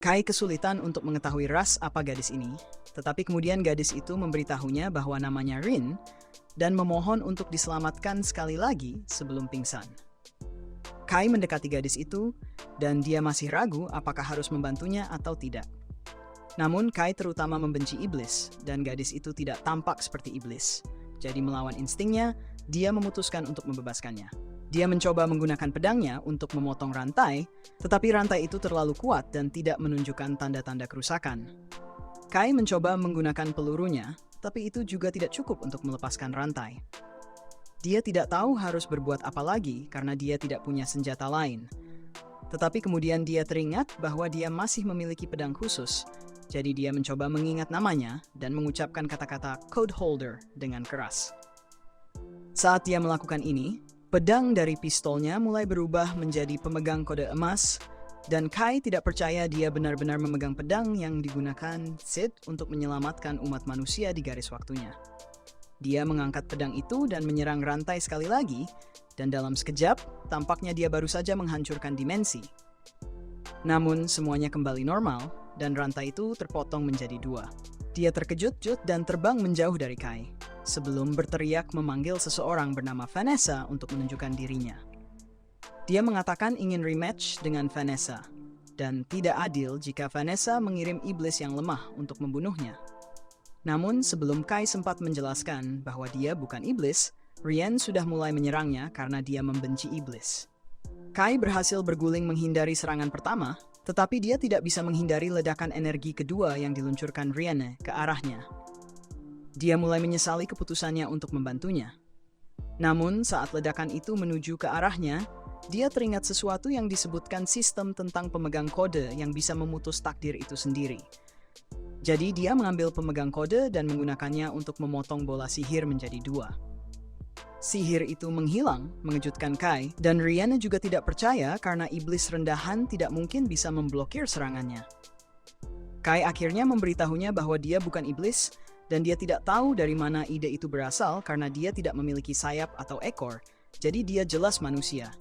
Kai kesulitan untuk mengetahui ras apa gadis ini, tetapi kemudian gadis itu memberitahunya bahwa namanya Rin dan memohon untuk diselamatkan sekali lagi sebelum pingsan. Kai mendekati gadis itu dan dia masih ragu apakah harus membantunya atau tidak. Namun Kai terutama membenci iblis dan gadis itu tidak tampak seperti iblis. Jadi melawan instingnya, dia memutuskan untuk membebaskannya. Dia mencoba menggunakan pedangnya untuk memotong rantai, tetapi rantai itu terlalu kuat dan tidak menunjukkan tanda-tanda kerusakan. Kai mencoba menggunakan pelurunya, tapi itu juga tidak cukup untuk melepaskan rantai. Dia tidak tahu harus berbuat apa lagi karena dia tidak punya senjata lain. Tetapi kemudian dia teringat bahwa dia masih memiliki pedang khusus, jadi dia mencoba mengingat namanya dan mengucapkan kata-kata code holder dengan keras. Saat dia melakukan ini, pedang dari pistolnya mulai berubah menjadi pemegang kode emas, dan Kai tidak percaya dia benar-benar memegang pedang yang digunakan Sid untuk menyelamatkan umat manusia di garis waktunya. Dia mengangkat pedang itu dan menyerang rantai sekali lagi, dan dalam sekejap, tampaknya dia baru saja menghancurkan dimensi. Namun, semuanya kembali normal, dan rantai itu terpotong menjadi dua. Dia terkejut dan terbang menjauh dari Kai, sebelum berteriak memanggil seseorang bernama Vanessa untuk menunjukkan dirinya. Dia mengatakan ingin rematch dengan Vanessa, dan tidak adil jika Vanessa mengirim iblis yang lemah untuk membunuhnya. Namun sebelum Kai sempat menjelaskan bahwa dia bukan iblis, Rien sudah mulai menyerangnya karena dia membenci iblis. Kai berhasil berguling menghindari serangan pertama, tetapi dia tidak bisa menghindari ledakan energi kedua yang diluncurkan Rien ke arahnya. Dia mulai menyesali keputusannya untuk membantunya. Namun saat ledakan itu menuju ke arahnya, dia teringat sesuatu yang disebutkan sistem tentang pemegang kode yang bisa memutus takdir itu sendiri. Jadi dia mengambil pemegang kode dan menggunakannya untuk memotong bola sihir menjadi dua. Sihir itu menghilang, mengejutkan Kai, dan Rihanna juga tidak percaya karena iblis rendahan tidak mungkin bisa memblokir serangannya. Kai akhirnya memberitahunya bahwa dia bukan iblis, dan dia tidak tahu dari mana ide itu berasal karena dia tidak memiliki sayap atau ekor, jadi dia jelas manusia.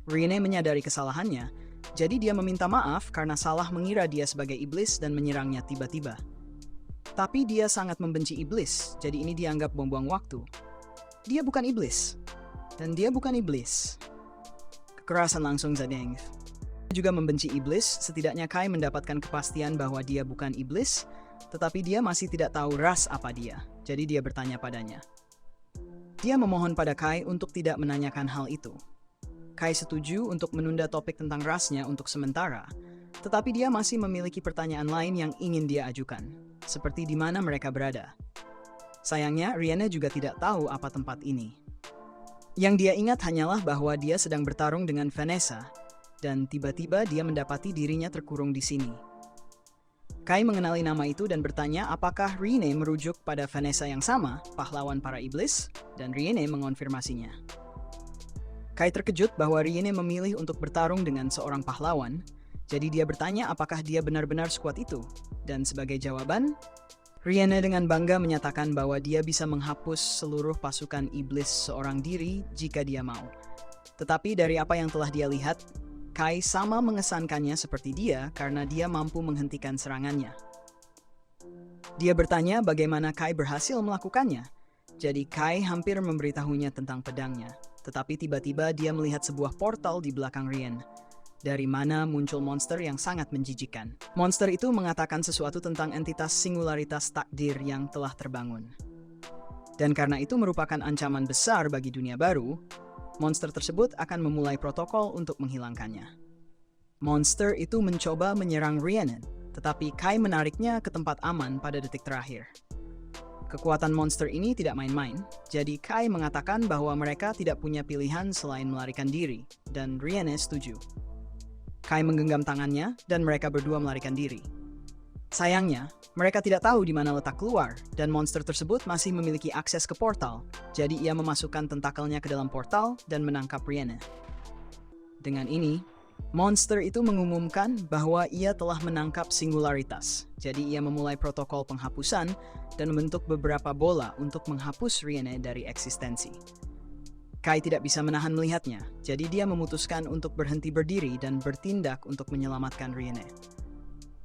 Rihanna menyadari kesalahannya, jadi dia meminta maaf karena salah mengira dia sebagai iblis dan menyerangnya tiba-tiba. Tapi dia sangat membenci iblis, jadi ini dianggap buang-buang waktu. Dia bukan iblis, dan dia bukan iblis. Kekerasan langsung Zadeng. Dia juga membenci iblis, setidaknya Kai mendapatkan kepastian bahwa dia bukan iblis, tetapi dia masih tidak tahu ras apa dia, jadi dia bertanya padanya. Dia memohon pada Kai untuk tidak menanyakan hal itu. Kai setuju untuk menunda topik tentang rasnya untuk sementara, tetapi dia masih memiliki pertanyaan lain yang ingin dia ajukan, seperti di mana mereka berada. Sayangnya, Rihanna juga tidak tahu apa tempat ini. Yang dia ingat hanyalah bahwa dia sedang bertarung dengan Vanessa, dan tiba-tiba dia mendapati dirinya terkurung di sini. Kai mengenali nama itu dan bertanya apakah Rihanna merujuk pada Vanessa yang sama, pahlawan para iblis, dan Rihanna mengonfirmasinya. Kai terkejut bahwa Rihanna memilih untuk bertarung dengan seorang pahlawan, jadi dia bertanya apakah dia benar-benar sekuat itu, dan sebagai jawaban, Rihanna dengan bangga menyatakan bahwa dia bisa menghapus seluruh pasukan iblis seorang diri jika dia mau. Tetapi dari apa yang telah dia lihat, Kai sama mengesankannya seperti dia karena dia mampu menghentikan serangannya. Dia bertanya bagaimana Kai berhasil melakukannya. Jadi Kai hampir memberitahunya tentang pedangnya. Tetapi tiba-tiba dia melihat sebuah portal di belakang Rihanna, dari mana muncul monster yang sangat menjijikkan. Monster itu mengatakan sesuatu tentang entitas singularitas takdir yang telah terbangun. Dan karena itu merupakan ancaman besar bagi dunia baru, monster tersebut akan memulai protokol untuk menghilangkannya. Monster itu mencoba menyerang Rhiannon, tetapi Kai menariknya ke tempat aman pada detik terakhir. Kekuatan monster ini tidak main-main, jadi Kai mengatakan bahwa mereka tidak punya pilihan selain melarikan diri, dan Rhiannon setuju. Kai menggenggam tangannya, dan mereka berdua melarikan diri. Sayangnya, mereka tidak tahu di mana letak keluar, dan monster tersebut masih memiliki akses ke portal, jadi ia memasukkan tentakelnya ke dalam portal dan menangkap Rihanna. Dengan ini, monster itu mengumumkan bahwa ia telah menangkap singularitas, jadi ia memulai protokol penghapusan dan membentuk beberapa bola untuk menghapus Rihanna dari eksistensi. Kai tidak bisa menahan melihatnya, jadi dia memutuskan untuk berhenti berdiri dan bertindak untuk menyelamatkan Rihanna.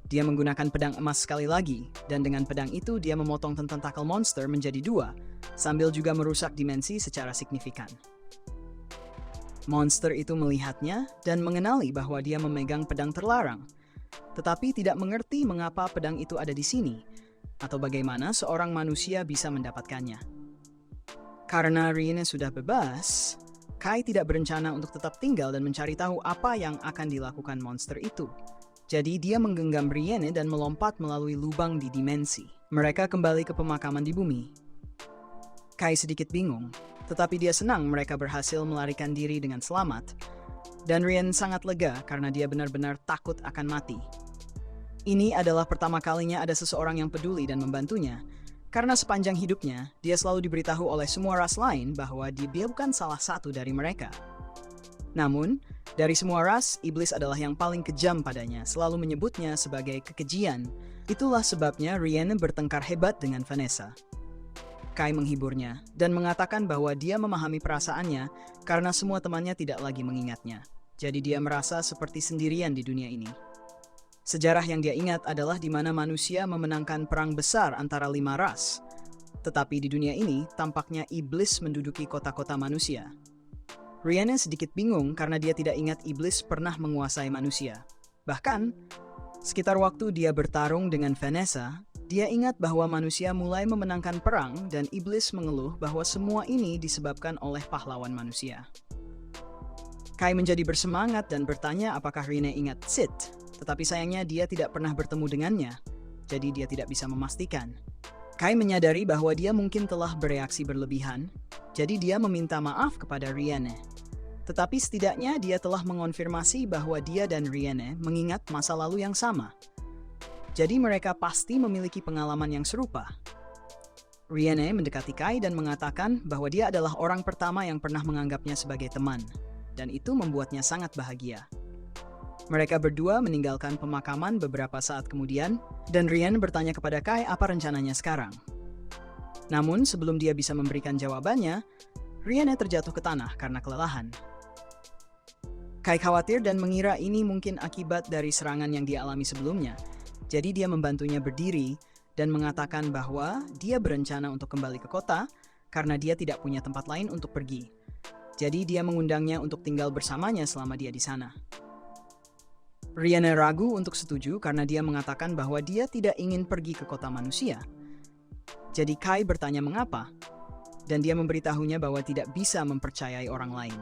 Dia menggunakan pedang emas sekali lagi, dan dengan pedang itu dia memotong tentakel monster menjadi dua, sambil juga merusak dimensi secara signifikan. Monster itu melihatnya dan mengenali bahwa dia memegang pedang terlarang, tetapi tidak mengerti mengapa pedang itu ada di sini, atau bagaimana seorang manusia bisa mendapatkannya. Karena Riene sudah bebas, Kai tidak berencana untuk tetap tinggal dan mencari tahu apa yang akan dilakukan monster itu. Jadi dia menggenggam Riene dan melompat melalui lubang di dimensi. Mereka kembali ke pemakaman di bumi. Kai sedikit bingung, tetapi dia senang mereka berhasil melarikan diri dengan selamat. Dan Riene sangat lega karena dia benar-benar takut akan mati. Ini adalah pertama kalinya ada seseorang yang peduli dan membantunya, karena sepanjang hidupnya, dia selalu diberitahu oleh semua ras lain bahwa dia bukan salah satu dari mereka. Namun, dari semua ras, iblis adalah yang paling kejam padanya, selalu menyebutnya sebagai kekejian. Itulah sebabnya Riene bertengkar hebat dengan Vanessa. Kai menghiburnya dan mengatakan bahwa dia memahami perasaannya karena semua temannya tidak lagi mengingatnya. Jadi dia merasa seperti sendirian di dunia ini. Sejarah yang dia ingat adalah di mana manusia memenangkan perang besar antara 5 ras. Tetapi di dunia ini, tampaknya iblis menduduki kota-kota manusia. Riene sedikit bingung karena dia tidak ingat iblis pernah menguasai manusia. Bahkan, sekitar waktu dia bertarung dengan Vanessa, dia ingat bahwa manusia mulai memenangkan perang dan iblis mengeluh bahwa semua ini disebabkan oleh pahlawan manusia. Kai menjadi bersemangat dan bertanya apakah Riene ingat Sid, tetapi sayangnya dia tidak pernah bertemu dengannya, jadi dia tidak bisa memastikan. Kai menyadari bahwa dia mungkin telah bereaksi berlebihan, jadi dia meminta maaf kepada Riene. Tetapi setidaknya dia telah mengonfirmasi bahwa dia dan Riene mengingat masa lalu yang sama. Jadi mereka pasti memiliki pengalaman yang serupa. Riene mendekati Kai dan mengatakan bahwa dia adalah orang pertama yang pernah menganggapnya sebagai teman, dan itu membuatnya sangat bahagia. Mereka berdua meninggalkan pemakaman beberapa saat kemudian, dan Riene bertanya kepada Kai apa rencananya sekarang. Namun sebelum dia bisa memberikan jawabannya, Riene terjatuh ke tanah karena kelelahan. Kai khawatir dan mengira ini mungkin akibat dari serangan yang dia alami sebelumnya, jadi dia membantunya berdiri dan mengatakan bahwa dia berencana untuk kembali ke kota karena dia tidak punya tempat lain untuk pergi. Jadi dia mengundangnya untuk tinggal bersamanya selama dia di sana. Riene ragu untuk setuju karena dia mengatakan bahwa dia tidak ingin pergi ke kota manusia. Jadi Kai bertanya mengapa, dan dia memberitahunya bahwa tidak bisa mempercayai orang lain.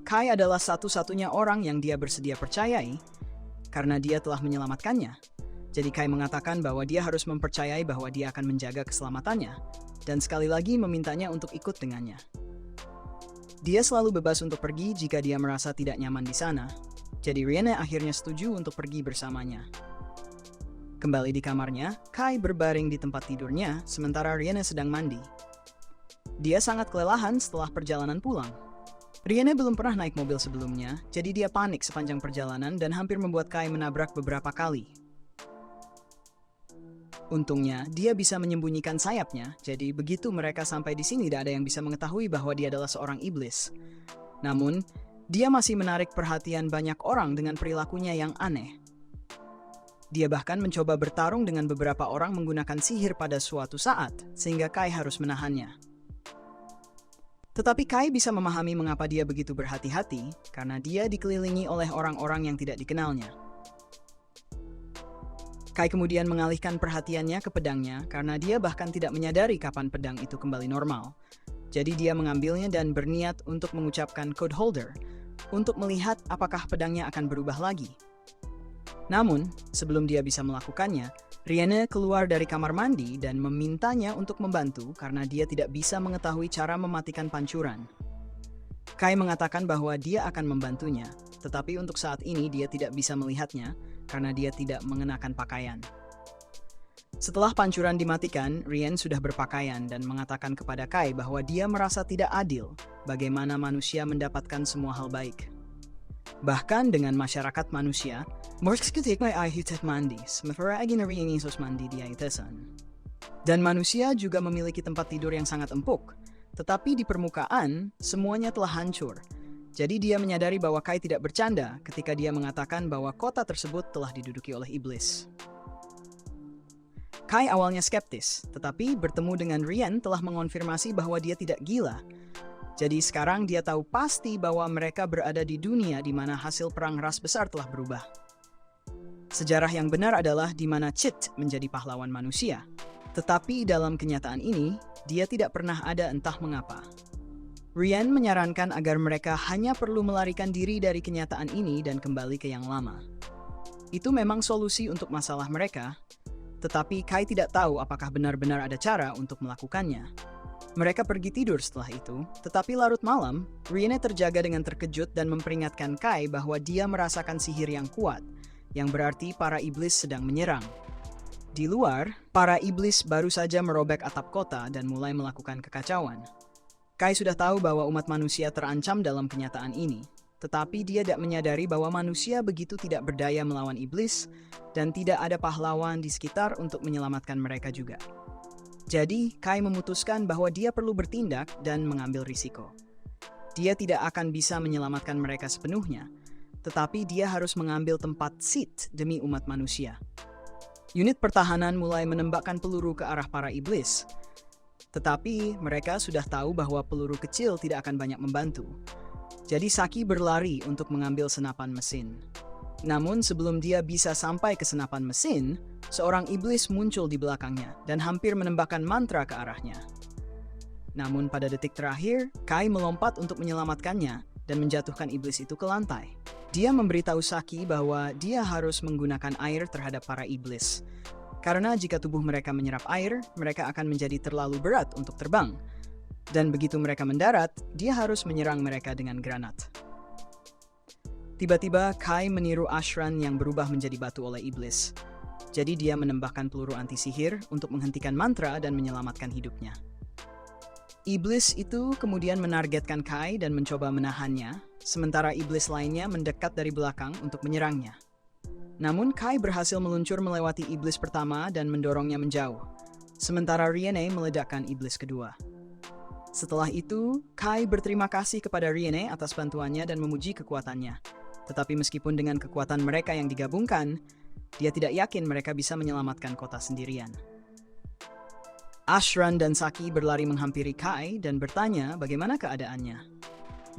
Kai adalah satu-satunya orang yang dia bersedia percayai karena dia telah menyelamatkannya. Jadi Kai mengatakan bahwa dia harus mempercayai bahwa dia akan menjaga keselamatannya, dan sekali lagi memintanya untuk ikut dengannya. Dia selalu bebas untuk pergi jika dia merasa tidak nyaman di sana. Jadi Riene akhirnya setuju untuk pergi bersamanya. Kembali di kamarnya, Kai berbaring di tempat tidurnya sementara Riene sedang mandi. Dia sangat kelelahan setelah perjalanan pulang. Riene belum pernah naik mobil sebelumnya, jadi dia panik sepanjang perjalanan dan hampir membuat Kai menabrak beberapa kali. Untungnya, dia bisa menyembunyikan sayapnya, jadi begitu mereka sampai di sini tidak ada yang bisa mengetahui bahwa dia adalah seorang iblis. Namun, dia masih menarik perhatian banyak orang dengan perilakunya yang aneh. Dia bahkan mencoba bertarung dengan beberapa orang menggunakan sihir pada suatu saat, sehingga Kai harus menahannya. Tetapi Kai bisa memahami mengapa dia begitu berhati-hati, karena dia dikelilingi oleh orang-orang yang tidak dikenalnya. Kai kemudian mengalihkan perhatiannya ke pedangnya karena dia bahkan tidak menyadari kapan pedang itu kembali normal. Jadi dia mengambilnya dan berniat untuk mengucapkan code holder, untuk melihat apakah pedangnya akan berubah lagi. Namun, sebelum dia bisa melakukannya, Riene keluar dari kamar mandi dan memintanya untuk membantu karena dia tidak bisa mengetahui cara mematikan pancuran. Kai mengatakan bahwa dia akan membantunya, tetapi untuk saat ini dia tidak bisa melihatnya karena dia tidak mengenakan pakaian. Setelah pancuran dimatikan, Riene sudah berpakaian dan mengatakan kepada Kai bahwa dia merasa tidak adil bagaimana manusia mendapatkan semua hal baik. Bahkan dengan masyarakat manusia, dan manusia juga memiliki tempat tidur yang sangat empuk, tetapi di permukaan semuanya telah hancur. Jadi dia menyadari bahwa Kai tidak bercanda ketika dia mengatakan bahwa kota tersebut telah diduduki oleh iblis. Kai awalnya skeptis, tetapi bertemu dengan Rian telah mengonfirmasi bahwa dia tidak gila. Jadi sekarang dia tahu pasti bahwa mereka berada di dunia di mana hasil perang ras besar telah berubah. Sejarah yang benar adalah di mana Chit menjadi pahlawan manusia. Tetapi dalam kenyataan ini, dia tidak pernah ada entah mengapa. Rian menyarankan agar mereka hanya perlu melarikan diri dari kenyataan ini dan kembali ke yang lama. Itu memang solusi untuk masalah mereka, tetapi Kai tidak tahu apakah benar-benar ada cara untuk melakukannya. Mereka pergi tidur setelah itu, tetapi larut malam, Rian terjaga dengan terkejut dan memperingatkan Kai bahwa dia merasakan sihir yang kuat, yang berarti para iblis sedang menyerang. Di luar, para iblis baru saja merobek atap kota dan mulai melakukan kekacauan. Kai sudah tahu bahwa umat manusia terancam dalam kenyataan ini, tetapi dia tidak menyadari bahwa manusia begitu tidak berdaya melawan iblis dan tidak ada pahlawan di sekitar untuk menyelamatkan mereka juga. Jadi, Kai memutuskan bahwa dia perlu bertindak dan mengambil risiko. Dia tidak akan bisa menyelamatkan mereka sepenuhnya, tetapi dia harus mengambil tempat Sith demi umat manusia. Unit pertahanan mulai menembakkan peluru ke arah para iblis, tetapi mereka sudah tahu bahwa peluru kecil tidak akan banyak membantu. Jadi Saki berlari untuk mengambil senapan mesin. Namun sebelum dia bisa sampai ke senapan mesin, seorang iblis muncul di belakangnya dan hampir menembakkan mantra ke arahnya. Namun pada detik terakhir, Kai melompat untuk menyelamatkannya dan menjatuhkan iblis itu ke lantai. Dia memberitahu Saki bahwa dia harus menggunakan air terhadap para iblis. Karena jika tubuh mereka menyerap air, mereka akan menjadi terlalu berat untuk terbang. Dan begitu mereka mendarat, dia harus menyerang mereka dengan granat. Tiba-tiba, Kai meniru Ashran yang berubah menjadi batu oleh iblis. Jadi dia menembakkan peluru anti-sihir untuk menghentikan mantra dan menyelamatkan hidupnya. Iblis itu kemudian menargetkan Kai dan mencoba menahannya, sementara iblis lainnya mendekat dari belakang untuk menyerangnya. Namun Kai berhasil meluncur melewati iblis pertama dan mendorongnya menjauh, sementara Riene meledakkan iblis kedua. Setelah itu, Kai berterima kasih kepada Riene atas bantuannya dan memuji kekuatannya. Tetapi meskipun dengan kekuatan mereka yang digabungkan, dia tidak yakin mereka bisa menyelamatkan kota sendirian. Ashran dan Saki berlari menghampiri Kai dan bertanya bagaimana keadaannya.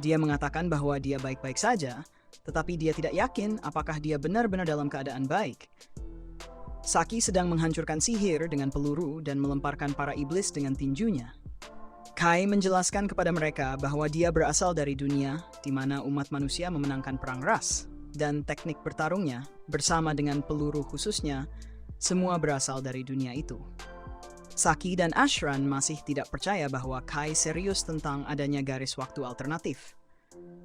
Dia mengatakan bahwa dia baik-baik saja, tetapi dia tidak yakin apakah dia benar-benar dalam keadaan baik. Saki sedang menghancurkan sihir dengan peluru dan melemparkan para iblis dengan tinjunya. Kai menjelaskan kepada mereka bahwa dia berasal dari dunia di mana umat manusia memenangkan perang ras, dan teknik bertarungnya bersama dengan peluru khususnya, semua berasal dari dunia itu. Saki dan Ashran masih tidak percaya bahwa Kai serius tentang adanya garis waktu alternatif.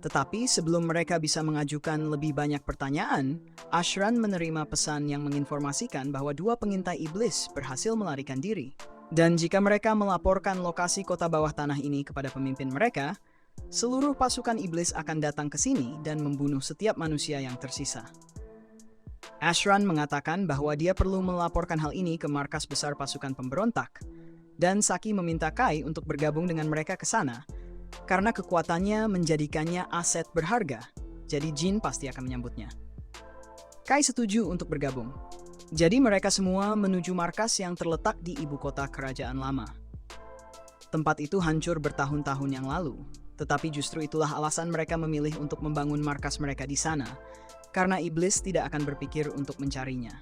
Tetapi sebelum mereka bisa mengajukan lebih banyak pertanyaan, Ashran menerima pesan yang menginformasikan bahwa 2 pengintai iblis berhasil melarikan diri. Dan jika mereka melaporkan lokasi kota bawah tanah ini kepada pemimpin mereka, seluruh pasukan iblis akan datang ke sini dan membunuh setiap manusia yang tersisa. Ashran mengatakan bahwa dia perlu melaporkan hal ini ke markas besar pasukan pemberontak, dan Saki meminta Kai untuk bergabung dengan mereka ke sana, karena kekuatannya menjadikannya aset berharga, jadi Jin pasti akan menyambutnya. Kai setuju untuk bergabung. Jadi mereka semua menuju markas yang terletak di ibu kota kerajaan lama. Tempat itu hancur bertahun-tahun yang lalu, tetapi justru itulah alasan mereka memilih untuk membangun markas mereka di sana, karena iblis tidak akan berpikir untuk mencarinya.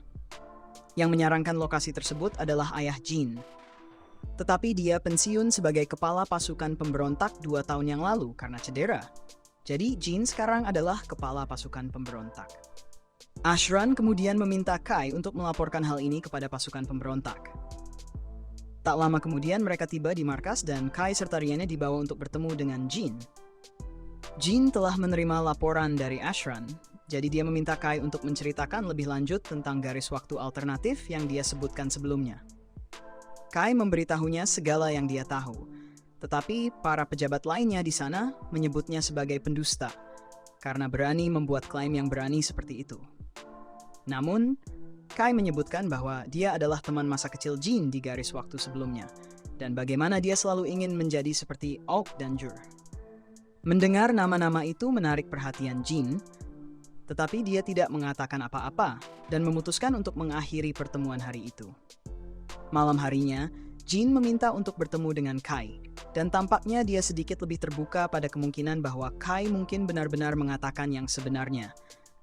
Yang menyarankan lokasi tersebut adalah ayah Jin. Tetapi dia pensiun sebagai kepala pasukan pemberontak 2 tahun yang lalu karena cedera. Jadi Jin sekarang adalah kepala pasukan pemberontak. Ashran kemudian meminta Kai untuk melaporkan hal ini kepada pasukan pemberontak. Tak lama kemudian mereka tiba di markas dan Kai serta Riene dibawa untuk bertemu dengan Jin. Jin telah menerima laporan dari Ashran, jadi dia meminta Kai untuk menceritakan lebih lanjut tentang garis waktu alternatif yang dia sebutkan sebelumnya. Kai memberitahunya segala yang dia tahu, tetapi para pejabat lainnya di sana menyebutnya sebagai pendusta, karena berani membuat klaim yang berani seperti itu. Namun, Kai menyebutkan bahwa dia adalah teman masa kecil Jin di garis waktu sebelumnya, dan bagaimana dia selalu ingin menjadi seperti Aok dan Jur. Mendengar nama-nama itu menarik perhatian Jin, tetapi dia tidak mengatakan apa-apa dan memutuskan untuk mengakhiri pertemuan hari itu. Malam harinya, Jin meminta untuk bertemu dengan Kai, dan tampaknya dia sedikit lebih terbuka pada kemungkinan bahwa Kai mungkin benar-benar mengatakan yang sebenarnya,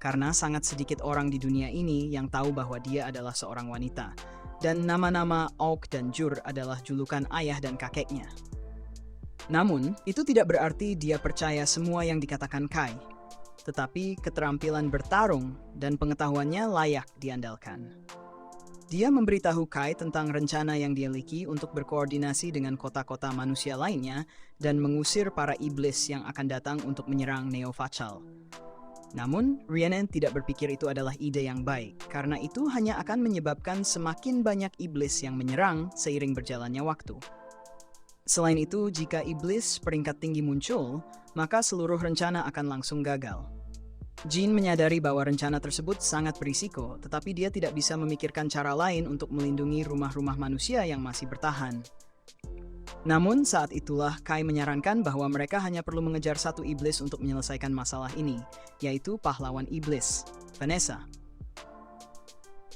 karena sangat sedikit orang di dunia ini yang tahu bahwa dia adalah seorang wanita, dan nama-nama Aok dan Jur adalah julukan ayah dan kakeknya. Namun, itu tidak berarti dia percaya semua yang dikatakan Kai, tetapi keterampilan bertarung dan pengetahuannya layak diandalkan. Dia memberitahu Kai tentang rencana yang dia miliki untuk berkoordinasi dengan kota-kota manusia lainnya dan mengusir para iblis yang akan datang untuk menyerang Neo Fachal. Namun, Rhiannon tidak berpikir itu adalah ide yang baik, karena itu hanya akan menyebabkan semakin banyak iblis yang menyerang seiring berjalannya waktu. Selain itu, jika iblis peringkat tinggi muncul, maka seluruh rencana akan langsung gagal. Jin menyadari bahwa rencana tersebut sangat berisiko, tetapi dia tidak bisa memikirkan cara lain untuk melindungi rumah-rumah manusia yang masih bertahan. Namun, saat itulah Kai menyarankan bahwa mereka hanya perlu mengejar satu iblis untuk menyelesaikan masalah ini, yaitu pahlawan iblis, Vanessa.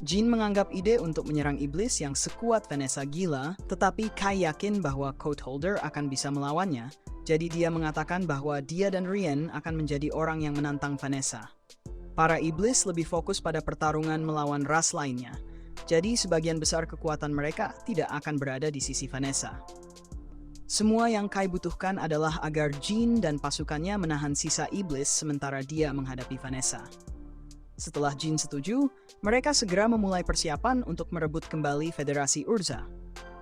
Jin menganggap ide untuk menyerang iblis yang sekuat Vanessa gila, tetapi Kai yakin bahwa Code Holder akan bisa melawannya, jadi dia mengatakan bahwa dia dan Rhiannon akan menjadi orang yang menantang Vanessa. Para iblis lebih fokus pada pertarungan melawan ras lainnya, jadi sebagian besar kekuatan mereka tidak akan berada di sisi Vanessa. Semua yang Kai butuhkan adalah agar Jin dan pasukannya menahan sisa iblis sementara dia menghadapi Vanessa. Setelah Jin setuju, mereka segera memulai persiapan untuk merebut kembali Federasi Urza.